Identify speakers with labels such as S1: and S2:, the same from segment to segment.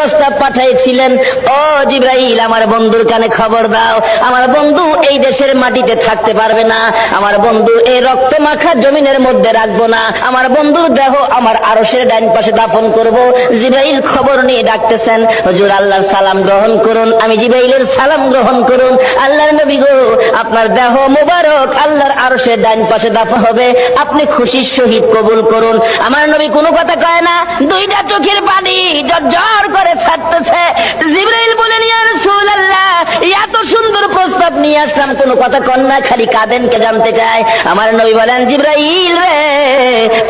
S1: প্রস্তাব পাঠাইছিলেন, ও জিবরাইল আমার বন্ধুর কানে খবর দাও, আমার বন্ধু এই দেশের মাটিতে থাকতে পারবে না, আমার বন্ধু এই রক্ত মাখা জমিনের মধ্যে রাখবো না, আমার বন্ধুর দেহ আমার আরশের ডাইন পাশে দাফন করব। জিবরাইল খবর নিয়ে ডাকতেছেন, হুজুর আল্লাহর সালাম গ্রহণ করুন। আমি জিবরাইলের সালাম গ্রহণ করুন। আল্লাহর নবী গো, আপনার দেহ মুবারক আল্লাহর আরশের ডাইন পাশে দাফন হবে, আপনি খুশির সহিত কবুল করুন। আমার নবী কোনো কথা কয় না, দুইটা চোখের পানি ঝরঝর করে ছাড়তেছে। জিবরাইল বলেন, ইয়া রাসূলুল্লাহ, এত সুন্দর প্রস্তাব নিয়ে আসলাম, কোনো কথা কন না, খালি কাঁদেন কে জানতে চায়। আমার নবী বলেন, জিবরাইল রে,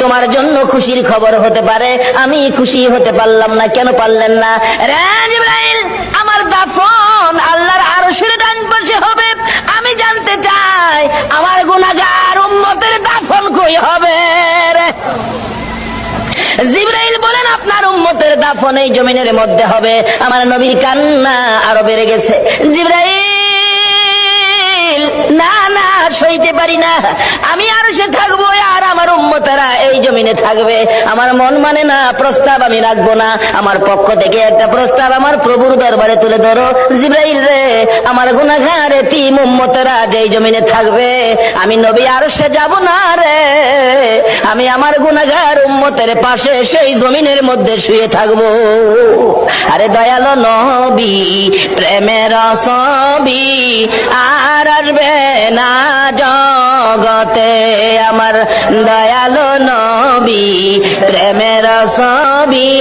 S1: তোমার জন্য খুশির খবর হতে পারে, আমি খুশি হতে পারলাম না। কেন পারলেন না? রে জিবরাইল, আমার দাফন আল্লাহর আরশের ডান পাশে হবে, আমি জানতে চাই আমার গুনাহগার উম্মতের দাফন কই হবে রে? জিবরাইল বলেন, আপনার উম্মতের দাফন এই জমিনের মধ্যে হবে। আমার নবীর কান্না আরো বেড়ে গেছে। জিবরাইল, না না, সইতে পারি না, আমি আরশে থাকবো আর আমার উম্মতেরা এই জমিনে থাকবে। আমার মন মানে না, প্রস্তাব আমি রাখবো না। আমার পক্ষ থেকে একটা প্রস্তাব আমার প্রভুর দরবারে তুলে ধরো। জিবরাইল রে, আমার গুনাহগার এতিম উম্মতেরা যেই জমিনে থাকবে, আমি নবী আরশে যাব না রে, আমি আমার গুনাহগার উম্মতের পাশে সেই জমিনের মধ্যে শুয়ে থাকবো। আরে দয়ালো নবী, প্রেমের ছবি আর আসবে না জগতে, আমার দয়ালো নবী, প্রেমের ছবি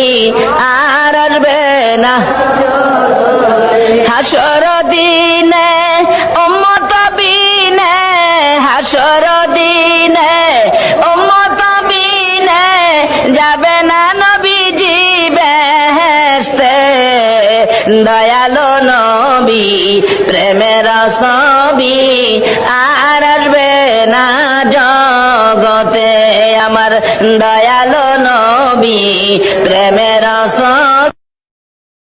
S1: আর আসবে না। হাসর দিনে উম্মত বিনে, হাসর দিনে উম্মত বিনে যাবে না নবীজি বেহেশতে। দয়ালো নবী, প্রেমের ছবি আর আসবে না জগতে, আমার দয়ালো নবী, প্রেমের ছবি